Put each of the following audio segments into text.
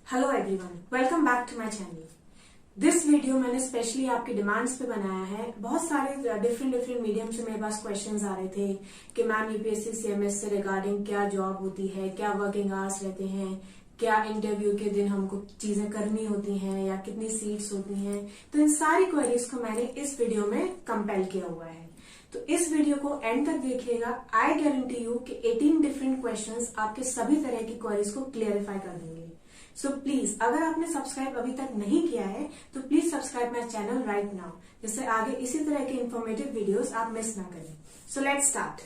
Hello everyone, welcome back to my channel. This video मैंने specially आपकी demands पे बनाया है। बहुत सारे डिफरेंट मीडियम से मेरे पास क्वेश्चंस आ रहे थे कि मैम यूपीएससी सीएमएस से रिगार्डिंग क्या जॉब होती है, क्या वर्किंग आवर्स रहते हैं, क्या इंटरव्यू के दिन हमको चीजें करनी होती हैं या कितनी सीट्स होती हैं। तो इन सारी क्वेरीज को मैंने इस वीडियो में कंपाइल किया हुआ है। तो इस वीडियो को एंड तक देखिएगा। आई गारंटी यू कि 18 डिफरेंट क्वेश्चंस आपके सभी तरह की क्वेरीज को क्लियरिफाई कर देंगे। सो प्लीज, अगर आपने सब्सक्राइब अभी तक नहीं किया है तो please subscribe my channel right now, जिससे आगे इसी तरह के इन्फॉर्मेटिव वीडियोस आप मिस ना करें। So let's start.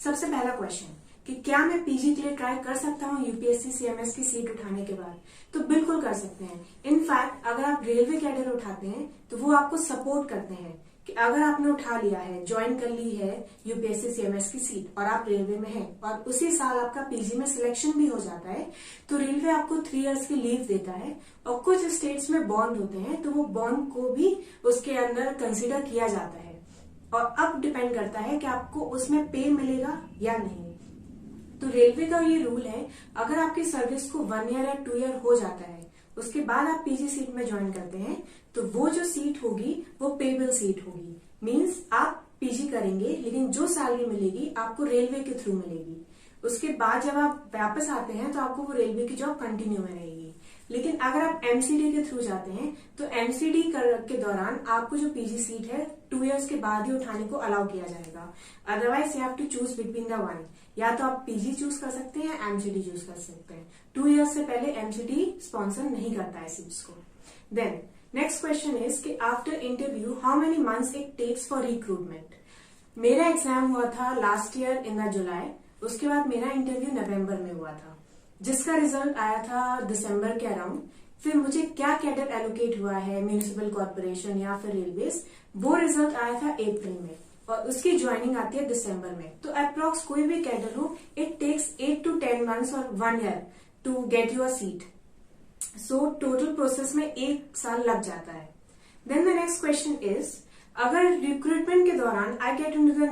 सबसे पहला क्वेश्चन कि क्या मैं पीजी के लिए ट्राई कर सकता हूँ यूपीएससी सीएमएस की सीट उठाने के बाद? तो बिल्कुल कर सकते हैं। इनफैक्ट अगर आप रेलवे कैडर उठाते हैं तो वो आपको सपोर्ट करते हैं कि अगर आपने उठा लिया है, ज्वाइन कर ली है यूपीएससी सीएमएस की सीट और आप रेलवे में हैं और उसी साल आपका पीजी में सिलेक्शन भी हो जाता है, तो रेलवे आपको 3 इयर्स की लीव देता है। और कुछ स्टेट्स में बॉन्ड होते हैं तो वो बॉन्ड को भी उसके अंदर कंसिडर किया जाता है। और अब डिपेंड करता है कि आपको उसमें पे मिलेगा या नहीं। तो रेलवे का ये रूल है, अगर आपकी सर्विस को 1 ईयर या 2 ईयर हो जाता है, उसके बाद आप पीजी सीट में ज्वाइन करते हैं, तो वो जो सीट होगी वो पेबल सीट होगी। मींस आप पीजी करेंगे लेकिन जो सैलरी मिलेगी आपको रेलवे के थ्रू मिलेगी। उसके बाद जब आप वापस आते हैं तो आपको वो रेलवे की जॉब कंटिन्यू में रहेगी। लेकिन अगर आप एमसीडी के थ्रू जाते हैं तो एमसीडी के दौरान आपको जो पीजी सीट है 2 इयर्स के बाद ही उठाने को अलाउ किया जाएगा। Otherwise you have to choose between the one. या तो आप पीजी चूज कर सकते हैं या एमसीडी चूज कर सकते हैं। 2 इयर्स से पहले एमसीडी स्पॉन्सर नहीं करता है सीट्स को। देन नेक्स्ट क्वेश्चन इज कि after interview how many months it takes for recruitment? मेरा एग्जाम हुआ था last year in the July. उसके बाद मेरा इंटरव्यू नवंबर में हुआ था, जिसका रिजल्ट आया था दिसंबर के अराउंड। फिर मुझे क्या कैडर एलोकेट हुआ है, म्यूनिसिपल कॉर्पोरेशन या फिर रेलवेज, वो रिजल्ट आया था अप्रैल में और उसकी ज्वाइनिंग आती है दिसंबर में। तो अप्रॉक्स कोई भी कैडर हो, इट टेक्स 8 to 10 months और 1 year to get your seat. So total process में 1 साल लग जाता है। Then the next question is, अगर रिक्रूटमेंट के दौरान I get into the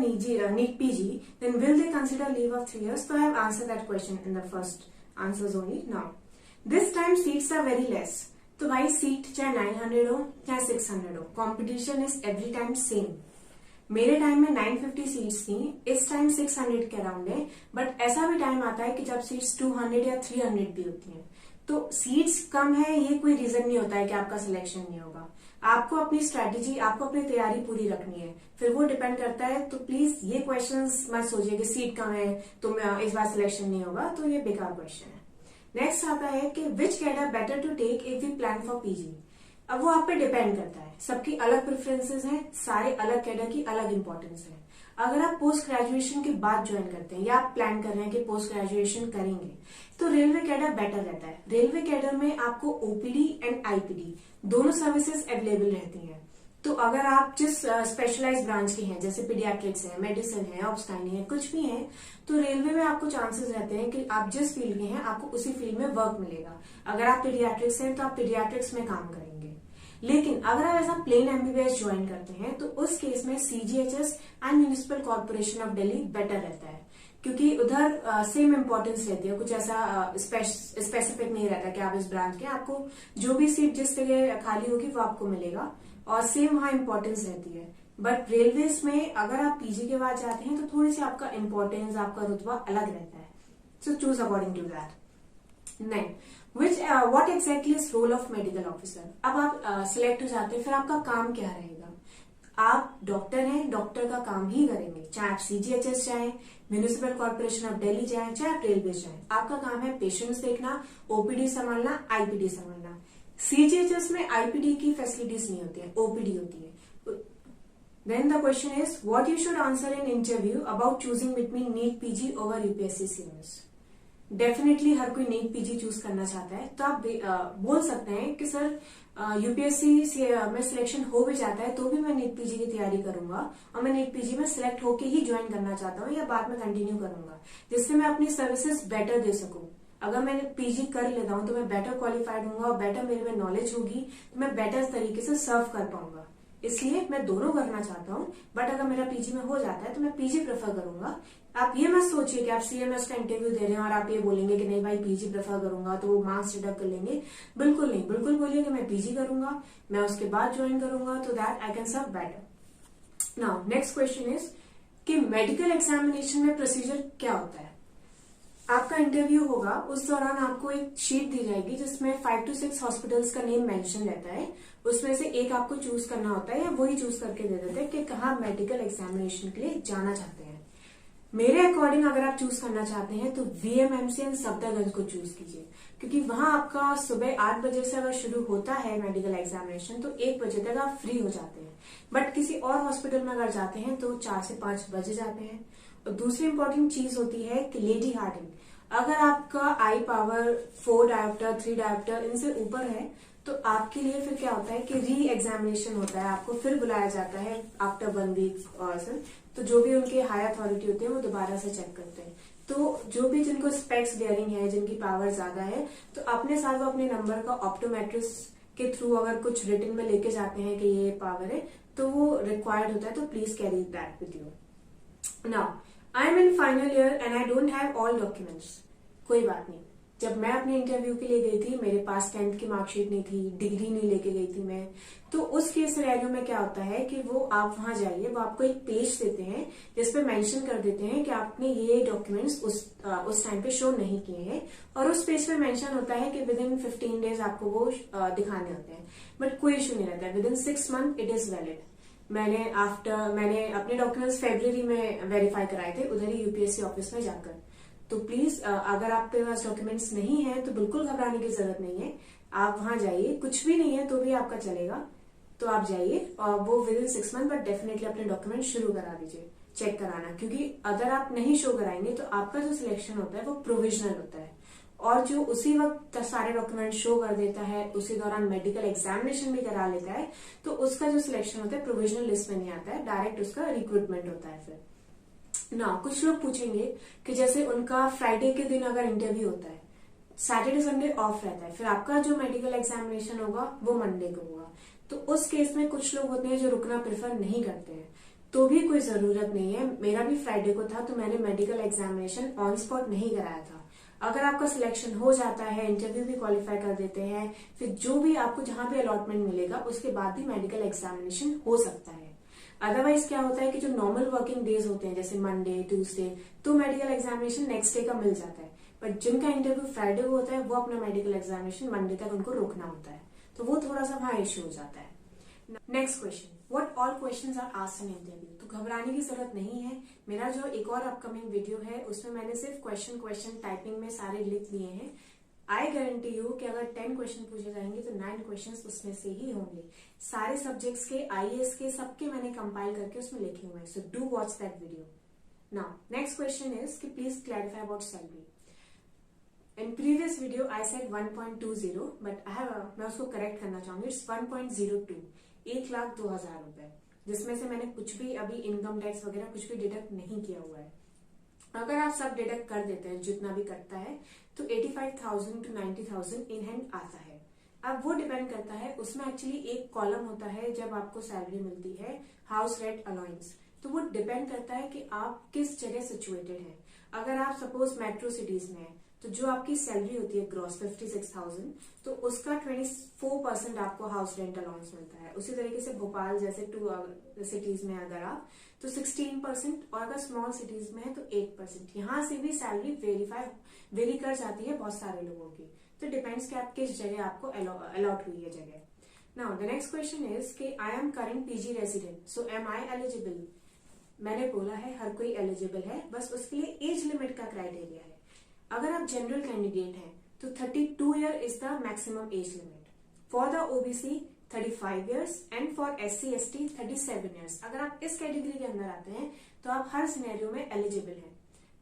NEET PG, then will they consider leave of 3 years? तो I have answer that question in the first answers only. Now this time seats are very less. तो भाई seat चाहे 900 हो चाहे 600 हो, competition is every time same. मेरे time में 950 seats थी, इस टाइम 600 के अराउंड है। बट ऐसा भी टाइम आता है कि जब सीट्स 200 या 300 भी होती हैं। तो सीट्स कम है ये कोई रीजन नहीं होता है कि आपका सिलेक्शन नहीं होगा। आपको अपनी स्ट्रैटेजी, आपको अपनी तैयारी पूरी रखनी है, फिर वो डिपेंड करता है। तो प्लीज ये क्वेश्चंस मत सोचिए कि सीट कम है तो इस बार सिलेक्शन नहीं होगा, तो ये बेकार क्वेश्चन है। नेक्स्ट आता है कि which cadre better to take if we plan for PG? अब वो आप पे डिपेंड करता है, सबकी अलग प्रेफरेंसेस हैं, सारे अलग कैडर की अलग इंपॉर्टेंस है। अगर आप पोस्ट ग्रेजुएशन के बाद ज्वाइन करते हैं या आप प्लान कर रहे हैं कि पोस्ट ग्रेजुएशन करेंगे, तो रेलवे कैडर बेटर रहता है। रेलवे कैडर में आपको ओपीडी एंड आईपीडी दोनों सर्विसेज अवेलेबल रहती हैं। तो अगर आप जिस स्पेशलाइज ब्रांच के हैं, जैसे पीडियाट्रिक्स है, मेडिसिन है, ऑब्स्टाइनी है, कुछ भी है, तो रेलवे में आपको चांसेस रहते हैं कि आप जिस फील्ड के हैं आपको उसी फील्ड में वर्क मिलेगा। अगर आप पीडियाट्रिक्स हैं तो आप पीडियाट्रिक्स में काम करेंगे। लेकिन अगर आप ऐसा प्लेन एमबीबीएस ज्वाइन करते हैं तो उस केस में CGHS and municipal corporation of Delhi better रहता है, क्योंकि उधर सेम इंपॉर्टेंस रहती है। कुछ ऐसा स्पेसिफिक नहीं रहता कि आप इस ब्रांच के, आपको जो भी सीट जिस जगह खाली होगी वो आपको मिलेगा और सेम वहां इंपॉर्टेंस रहती है। बट रेलवेज में अगर आप पीजी के बाद जाते हैं तो थोड़ी सी आपका इंपॉर्टेंस, आपका रुतबा अलग रहता है। So choose according to that. नहीं what exactly is role of medical officer? अब आप सिलेक्ट हो जाते हैं, फिर आपका काम क्या रहेगा? आप डॉक्टर हैं, डॉक्टर का काम ही करेंगे, चाहे आप सीजीएचएस जाएं, म्यूनिसिपल कॉर्पोरेशन ऑफ दिल्ली जाएं, चाहे आप रेलवे जाएं। आपका काम है पेशेंट्स देखना, ओपीडी संभालना, आईपीडी संभालना। सीजीएचएस में आईपीडी की फैसिलिटीज नहीं होती है, ओपीडी होती है। Then the question is what you should answer in interview about choosing between NEET PG over UPSC CMS? Definitely हर कोई नीट पीजी चूज करना चाहता है, तो आप बोल सकते हैं कि सर यूपीएससी में सिलेक्शन हो भी जाता है तो भी मैं नीट पीजी की तैयारी करूंगा और मैं नीट पीजी में सिलेक्ट होके ही ज्वाइन करना चाहता हूँ या बाद में कंटिन्यू करूंगा, जिससे मैं अपनी सर्विसेज बेटर दे सकूं। अगर मैं पीजी कर लेता हूं तो मैं बेटर क्वालिफाइड हूँ और बेटर मेरे में नॉलेज होगी, तो मैं बेटर तरीके से सर्व कर पाऊंगा। इसलिए मैं दोनों करना चाहता हूँ, बट अगर मेरा पीजी में हो जाता है तो मैं पीजी प्रेफर करूंगा। आप ये मत सोचिए कि आप सीएमएस का इंटरव्यू दे रहे हैं और आप ये बोलेंगे कि नहीं भाई पीजी प्रेफर करूंगा तो वो मार्क्स डिडक्ट कर लेंगे। बिल्कुल नहीं, बिल्कुल बोलिए कि मैं पीजी करूंगा, मैं उसके बाद ज्वाइन करूंगा तो that I can serve better. Now next question is कि मेडिकल एग्जामिनेशन में प्रोसीजर क्या होता है। आपका इंटरव्यू होगा, उस दौरान आपको एक शीट दी जाएगी जिसमें 5 to 6 हॉस्पिटल्स का नेम मेंशन रहता है। उसमें से एक आपको चूज करना होता है या वही चूज करके दे देते हैं कि कहाँ मेडिकल एग्जामिनेशन के लिए जाना चाहते हैं। मेरे अकॉर्डिंग अगर आप चूज करना चाहते हैं तो वीएमएमसी एंड सफदरगंज को चूज कीजिए, क्योंकि वहां आपका सुबह 8 बजे से अगर शुरू होता है मेडिकल एग्जामिनेशन तो 1 बजे तक आप फ्री हो जाते हैं। बट किसी और हॉस्पिटल में अगर जाते हैं तो 4 से 5 बजे जाते हैं। और दूसरी इंपॉर्टेंट चीज होती है कि लेडी हार्डिंग। अगर आपका आई पावर 4 डायोप्टर 3 डायोप्टर इनसे ऊपर है तो आपके लिए फिर क्या होता है कि री एग्जामिनेशन होता है, आपको फिर बुलाया जाता है आफ्टर 1 वीक और सर। तो जो भी उनके हाई अथॉरिटी होते हैं वो दोबारा से चेक करते हैं। तो जो भी जिनको स्पेक्स बेयरिंग है, जिनकी पावर ज्यादा है, तो अपने साथ वो अपने नंबर का ऑप्टोमेट्रिस्ट के थ्रू अगर कुछ रिटन में लेके जाते हैं कि ये पावर है तो वो रिक्वायर्ड होता है, तो please carry that with you. Now I am in final year and I don't have all documents. कोई बात नहीं, जब मैं अपने इंटरव्यू के लिए गई थी मेरे पास 10th की मार्कशीट नहीं थी, डिग्री नहीं लेके गई थी मैं। तो उस केस सिनेरियो में क्या होता है कि वो आप वहां जाइए, वो आपको एक पेज देते हैं जिसपे मेंशन कर देते हैं कि आपने ये डॉक्यूमेंट्स उस टाइम पे शो नहीं किए हैं, और उस पेज पे मेंशन होता है कि विद इन 15 डेज आपको वो दिखाने होते हैं। बट कोई इशू नहीं रहता है, with in 6 month it is valid. मैंने अपने डॉक्यूमेंट्स फरवरी में वेरीफाई कराए थे उधर ही यूपीएससी ऑफिस में जाकर। तो प्लीज अगर आपके पास डॉक्यूमेंट्स नहीं है तो बिल्कुल घबराने की जरूरत नहीं है। आप वहां जाइए, कुछ भी नहीं है तो भी आपका चलेगा, तो आप जाइए और वो with in 6 month but definitely अपने डॉक्यूमेंट शुरू करा दीजिए चेक कराना, क्योंकि अगर आप नहीं शो कराएंगे तो आपका जो सिलेक्शन होता है वो प्रोविजनल होता है, और जो उसी वक्त सारे डॉक्यूमेंट शो कर देता है, उसी दौरान मेडिकल एग्जामिनेशन भी करा लेता है, तो उसका जो सिलेक्शन होता है प्रोविजनल लिस्ट में नहीं आता है, डायरेक्ट उसका रिक्रूटमेंट होता है। फिर ना कुछ लोग पूछेंगे कि जैसे उनका फ्राइडे के दिन अगर इंटरव्यू होता है, सैटरडे संडे ऑफ रहता है, फिर आपका जो मेडिकल एग्जामिनेशन होगा वो मंडे को होगा, तो उस केस में कुछ लोग होते हैं जो रुकना प्रेफर नहीं करते हैं, तो भी कोई जरूरत नहीं है। मेरा भी फ्राइडे को था तो मैंने मेडिकल एग्जामिनेशन ऑन स्पॉट नहीं कराया था। अगर आपका सिलेक्शन हो जाता है, इंटरव्यू भी क्वालिफाई कर देते हैं, फिर जो भी आपको जहां भी अलॉटमेंट मिलेगा उसके बाद भी मेडिकल एग्जामिनेशन हो सकता है। अदरवाइज क्या होता है कि जो नॉर्मल वर्किंग डेज होते हैं जैसे मंडे ट्यूसडे, तो मेडिकल एग्जामिनेशन नेक्स्ट डे का मिल जाता है, बट जिनका इंटरव्यू फ्राइडे को होता है वो अपना मेडिकल एग्जामिनेशन मंडे तक उनको रोकना होता है, तो वो थोड़ा सा वहां इश्यू हो जाता है। Next question, what all questions are asked in interview. तो घबराने की जरूरत नहीं है। मेरा जो एक और अपकमिंग वीडियो है उसमें मैंने सिर्फ क्वेश्चन टाइपिंग में सारे लिख दिए हैं। आई गारंटी यू कि अगर 10 क्वेश्चन पूछे जाएंगे तो 9 क्वेश्चन उसमें से ही होंगे। सारे सब्जेक्ट्स के, आईएएस के, सबके मैंने कंपाइल करके उसमें लिखे हुए हैं, so do watch that video. Now next question is कि please clarify about salary. In previous video I said 1.20, but मैं उसको करेक्ट करना चाहूंगी, इट्स 1.02, 1,02,000 रुपए, जिसमें से मैंने कुछ भी अभी इनकम टैक्स वगैरह कुछ भी डिडक्ट नहीं किया हुआ है। अगर आप सब डिडक्ट कर देते हैं जितना भी कटता है तो 85,000 to 90,000 इन हैंड आता है। अब वो डिपेंड करता है, उसमें एक्चुअली एक कॉलम होता है जब आपको सैलरी मिलती है, हाउस रेंट अलाउंस, तो वो डिपेंड करता है कि आप किस जगह सिचुएटेड हैं। अगर आप सपोज मेट्रो सिटीज में है तो जो आपकी सैलरी होती है ग्रॉस 56,000, तो उसका 24% आपको हाउस रेंट अलाउंस मिलता है। उसी तरीके से भोपाल जैसे 2 सिटीज में अगर आप तो 16%, और अगर स्मॉल सिटीज में है तो 8%। यहाँ से भी सैलरी वेरी कर जाती है बहुत सारे लोगों की, तो डिपेंड्स कि आप किस जगह आपको अलॉट हुई है जगह। Now the next question is कि I am current PG resident, so am I eligible. मैंने बोला है हर कोई एलिजिबल है, बस उसके लिए एज लिमिट का क्राइटेरिया है। अगर आप जनरल कैंडिडेट हैं तो 32 year is the maximum age limit, for the OBC 35 years and for SC ST 37 years. अगर आप इस कैटेगरी के अंदर आते हैं तो आप हर सिनेरियो में एलिजिबल हैं।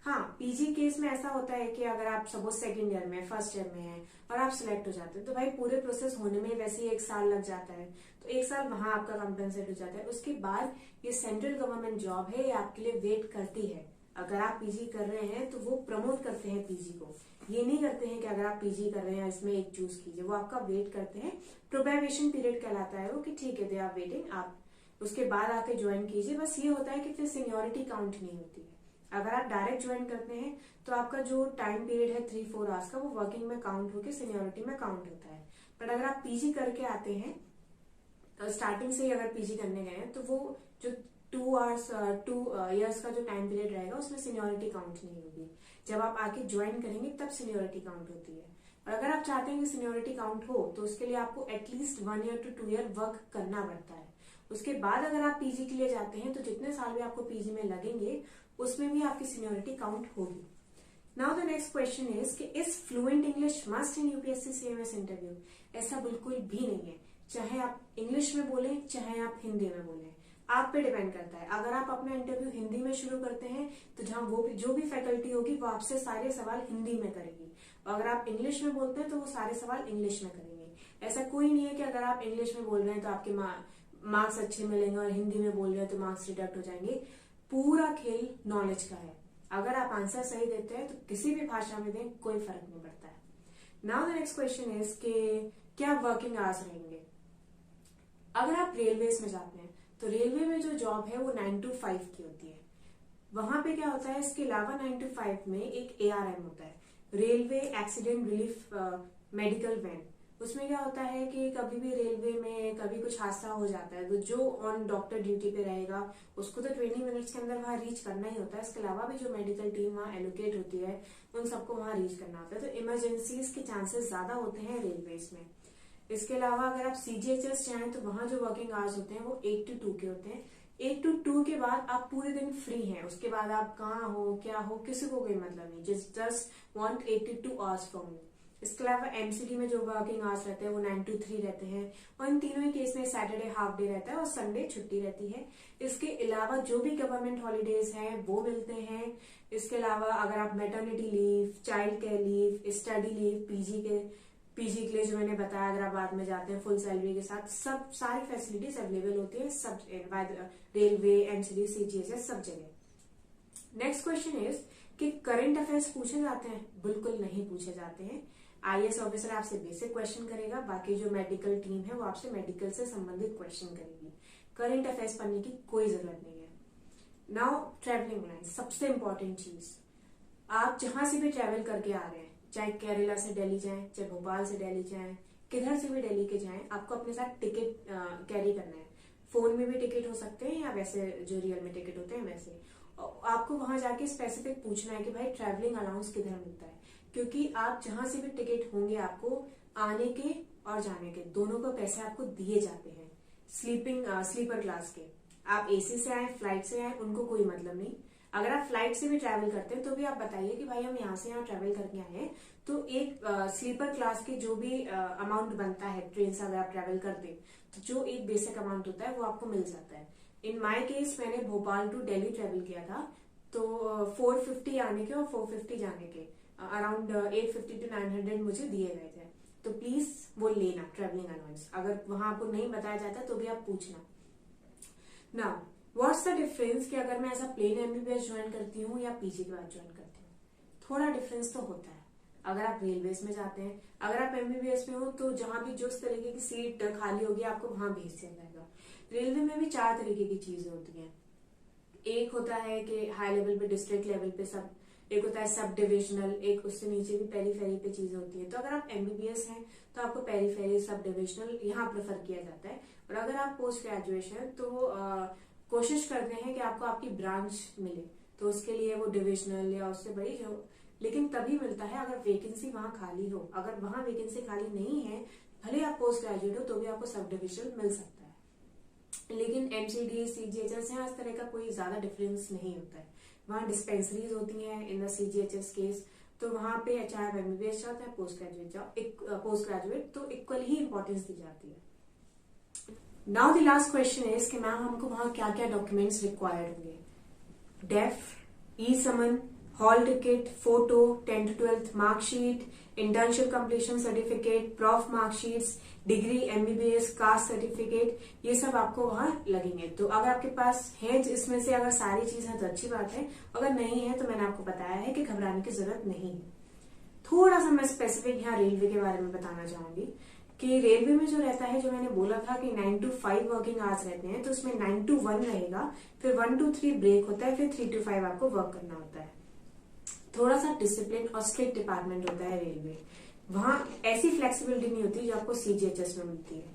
हाँ, पीजी केस में ऐसा होता है कि अगर आप सपोज सेकंड ईयर में, फर्स्ट ईयर में हैं और आप सिलेक्ट हो जाते हैं तो भाई पूरे प्रोसेस होने में वैसे ही 1 साल लग जाता है, तो 1 साल वहां आपका कंपेंसेट हो जाता है। उसके बाद ये सेंट्रल गवर्नमेंट जॉब है, ये आपके लिए वेट करती है। अगर आप पीजी कर रहे हैं तो वो प्रमोट करते हैं पीजी को, ये नहीं करते हैं कि अगर आप पीजी कर रहे हैं इसमें एक चूज कीजिए, वो आपका वेट करते हैं। प्रोबेबिशन पीरियड कहलाता है वो, कि ठीक है दे आर वेटिंग, आप उसके बाद आके ज्वाइन कीजिए। बस ये होता है कि फिर सीनियोरिटी काउंट नहीं होती है। अगर आप डायरेक्ट ज्वाइन करते हैं तो आपका जो टाइम पीरियड है 3-4 आवर्स का, वो वर्किंग में काउंट होकर सीनियोरिटी में काउंट होता है। बट अगर आप पीजी करके आते हैं, स्टार्टिंग से ही अगर पीजी करने गए हैं, तो वो जो 2 इयर्स का जो टाइम पीरियड रहेगा उसमें सीनियोरिटी काउंट नहीं होगी। जब आप आके ज्वाइन करेंगे तब सीनियोरिटी काउंट होती है। और अगर आप चाहते हैं कि सीनियोरिटी काउंट हो तो उसके लिए आपको at least 1 year to 2 year work करना पड़ता है। उसके बाद अगर आप पीजी के लिए जाते हैं तो जितने साल भी आपको पीजी में लगेंगे उसमें भी आपकी सीनियोरिटी काउंट होगी। Now the next question is कि is fluent English must in UPSC CMS interview? ऐसा बिल्कुल भी नहीं है। चाहे आप इंग्लिश में बोलें चाहे आप हिंदी में बोलें, आप पे डिपेंड करता है। अगर आप अपना इंटरव्यू हिंदी में शुरू करते हैं तो जहां जो भी फैकल्टी होगी वो आपसे सारे सवाल हिंदी में करेगी, और अगर आप इंग्लिश में बोलते हैं तो वो सारे सवाल इंग्लिश में करेंगे। ऐसा कोई नहीं है कि अगर आप इंग्लिश में बोल रहे हैं तो आपके मार्क्स अच्छे मिलेंगे और हिंदी में बोल रहे हैं तो मार्क्स डिडक्ट हो जाएंगे। पूरा खेल नॉलेज का है। अगर आप आंसर सही देते हैं तो किसी भी भाषा में दें, कोई फर्क नहीं पड़ता है। Now the next question is कि क्या वर्किंग आवर्स रहेंगे? अगर आप रेलवेज में जाते हैं तो रेलवे में जो जॉब है वो 9 to 5 की होती है। वहां पे क्या होता है, इसके अलावा 9 to 5 में एक ARM होता है, railway accident relief medical van. उसमें क्या होता है कि कभी भी रेलवे में कभी कुछ हादसा हो जाता है तो जो ऑन डॉक्टर ड्यूटी पे रहेगा उसको तो 20 मिनट्स के अंदर वहां रीच करना ही होता है। इसके अलावा भी जो मेडिकल टीम वहां एलोकेट होती है उन सबको वहां रीच करना होता है। तो इमरजेंसीज के चांसेस ज्यादा होते हैं रेलवेज में। इसके अलावा अगर आप CGHS चाहें तो वहां जो वर्किंग आवर्स होते हैं वो 8 to 2 के होते हैं। 8 to 2 के बाद आप पूरे दिन फ्री हैं। उसके बाद आप कहाँ हो क्या हो किसी को कोई मतलब नहीं, just want 82 hours from you. इसके अलावा MCD में जो वर्किंग आवर्स रहते हैं वो 9 to 3 रहते हैं, और इन तीनों ही केस में सैटरडे हाफ डे रहता है और संडे छुट्टी रहती है। इसके अलावा जो भी गवर्नमेंट हॉलीडेज हैं वो मिलते हैं। इसके अलावा अगर आप maternity leave, child care leave, study leave, PG के लिए जो मैंने बताया, अगर आप बाद में जाते हैं फुल सैलरी के साथ, सब सारी फैसिलिटीज अवेलेबल होती है सब रेलवे, MCD, CGHS सब जगह। नेक्स्ट क्वेश्चन इज कि करंट अफेयर्स पूछे जाते हैं? बिल्कुल नहीं पूछे जाते हैं। IAS ऑफिसर आपसे बेसिक क्वेश्चन करेगा, बाकी जो मेडिकल टीम है वो आपसे मेडिकल से संबंधित क्वेश्चन करेगी। करंट अफेयर्स पढ़ने की कोई जरूरत नहीं है। नाउ ट्रेवलिंग लाइन, सबसे इंपॉर्टेंट चीज। आप जहां से भी ट्रेवल करके आ रहे हैं, चाहे केरला से दिल्ली जाएं, चाहे भोपाल से दिल्ली जाएं, किधर से भी दिल्ली के जाएं, आपको अपने साथ टिकट कैरी करना है। फोन में भी टिकट हो सकते हैं या वैसे जो रियल में टिकट होते हैं वैसे। आपको वहां जाके स्पेसिफिक पूछना है कि भाई ट्रैवलिंग अलाउंस किधर मिलता है, क्योंकि आप जहां से भी टिकट होंगे आपको आने के और जाने के दोनों को पैसे आपको दिए जाते हैं। स्लीपर क्लास के, आप AC से आए, फ्लाइट से आए, उनको कोई मतलब नहीं। अगर आप फ्लाइट से भी ट्रैवल करते हैं तो भी आप बताइए कि भाई हम यहाँ से यहाँ ट्रैवल करके आए हैं, तो एक स्लीपर क्लास के जो भी अमाउंट बनता है ट्रेन से अगर आप ट्रैवल करते हैं तो जो एक बेसिक अमाउंट होता है वो आपको मिल जाता है। इन माय केस मैंने भोपाल टू दिल्ली ट्रेवल किया था, तो 450 आने के और 450 जाने के अराउंड 850 to 900 मुझे दिए गए थे। तो प्लीज वो लेना ट्रेवलिंग अलाउंस, अगर वहां आपको नहीं बताया जाता तो भी आप पूछना। नाउ व्हाट्स द डिफरेंस कि अगर मैं ऐसा प्लेन MBBS ज्वाइन करती हूँ या पीजी के बाद ज्वाइन करती हूँ? थोड़ा डिफरेंस तो होता है। अगर आप रेलवेज में जाते हैं, अगर आप MBBS में हो तो जहां भी जिस तरीके की सीट खाली होगी आपको वहां भेज दिया जाएगा। रेलवे में भी 4 तरीके की चीजें होती हैं। एक होता है कि हाई लेवल पे, डिस्ट्रिक्ट लेवल पे सब, एक होता है सब डिविजनल, एक उससे नीचे भी पेरीफेरी पे चीजें होती है। तो अगर आप MBBS हैं तो आपको पेरीफेरी, सब डिविजनल यहाँ प्रेफर किया जाता है। और अगर आप पोस्ट ग्रेजुएशन तो कोशिश करते हैं कि आपको आपकी ब्रांच मिले, तो उसके लिए वो डिविजनल या उससे बड़ी जो, लेकिन तभी मिलता है अगर वैकेंसी वहां खाली हो। अगर वहां वैकेंसी खाली नहीं है, भले आप पोस्ट ग्रेजुएट हो तो भी आपको सब डिविजनल मिल सकता है। लेकिन MCD, CGHS है, इस तरह का कोई ज्यादा डिफरेंस नहीं होता है। वहां डिस्पेंसरीज होती हैं इन द CGHS केस, तो वहां पे चाहे आप MBBS जाओ चाहे पोस्ट ग्रेजुएट जाओ, पोस्ट ग्रेजुएट तो इक्वल ही इंपॉर्टेंस दी जाती है। Now the last question is कि मैम हमको वहां क्या क्या डॉक्यूमेंट्स रिक्वायर्ड होंगे? DAF, e summon, hall ticket, photo, 10th to 12th marksheet, internship completion certificate, prof marksheets, degree, MBBS, caste certificate, ये सब आपको वहां लगेंगे। तो अगर आपके पास है इसमें से अगर सारी चीज है तो अच्छी बात है, अगर नहीं है तो मैंने आपको बताया है कि घबराने की जरूरत नहीं है। थोड़ा सा मैं स्पेसिफिक यहाँ रेलवे के बारे में बताना चाहूंगी कि रेलवे में जो रहता है, जो मैंने बोला था कि 9 to 5 वर्किंग आवर्स रहते हैं, तो उसमें 9 to 1 रहेगा, फिर 1 to 3 ब्रेक होता है, फिर 3 to 5 आपको वर्क करना होता है। थोड़ा सा डिसिप्लिन और स्ट्रिक्ट डिपार्टमेंट होता है रेलवे। वहां ऐसी फ्लेक्सिबिलिटी नहीं होती जो आपको सीजीएचएस में मिलती है।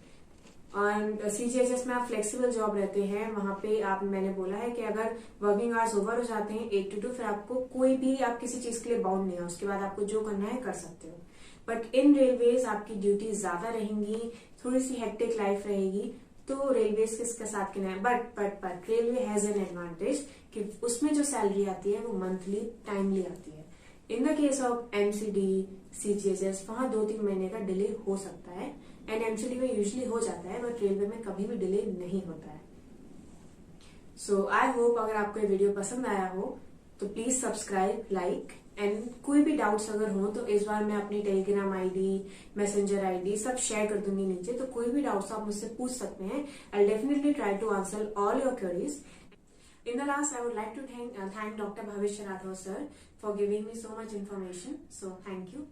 और सीजीएचएस में आप फ्लेक्सिबल जॉब रहते हैं, वहां पे आप, मैंने बोला है कि अगर वर्किंग आवर्स ओवर हो जाते हैं 8 to 2, फिर आपको कोई भी, आप किसी चीज के लिए बाउंड नहीं है, उसके बाद आपको जो करना है कर सकते हो। बट इन रेलवेज आपकी ड्यूटी ज्यादा रहेंगी, थोड़ी सी हेक्टिक लाइफ रहेगी, तो रेलवेज के साथ के but railway has an advantage कि उसमें जो सैलरी आती है वो मंथली टाइमली आती है। In the case of MCD, CGHS, वहां 2-3 महीने का डिले हो सकता है, एंड एमसीडी में यूजुअली हो जाता है, बट रेलवे में कभी भी डिले नहीं होता है। सो आई होप अगर आपको ये वीडियो पसंद आया हो तो प्लीज सब्सक्राइब, लाइक, एंड कोई भी डाउट्स अगर हो तो इस बार मैं अपनी टेलीग्राम आईडी, मैसेंजर आईडी सब शेयर कर दूंगी नीचे, तो कोई भी डाउट्स आप मुझसे पूछ सकते हैं। I definitely try to answer all your queries. In the last, I would like to thank Dr. Bhavish Rathore sir for giving me so much information. So thank you.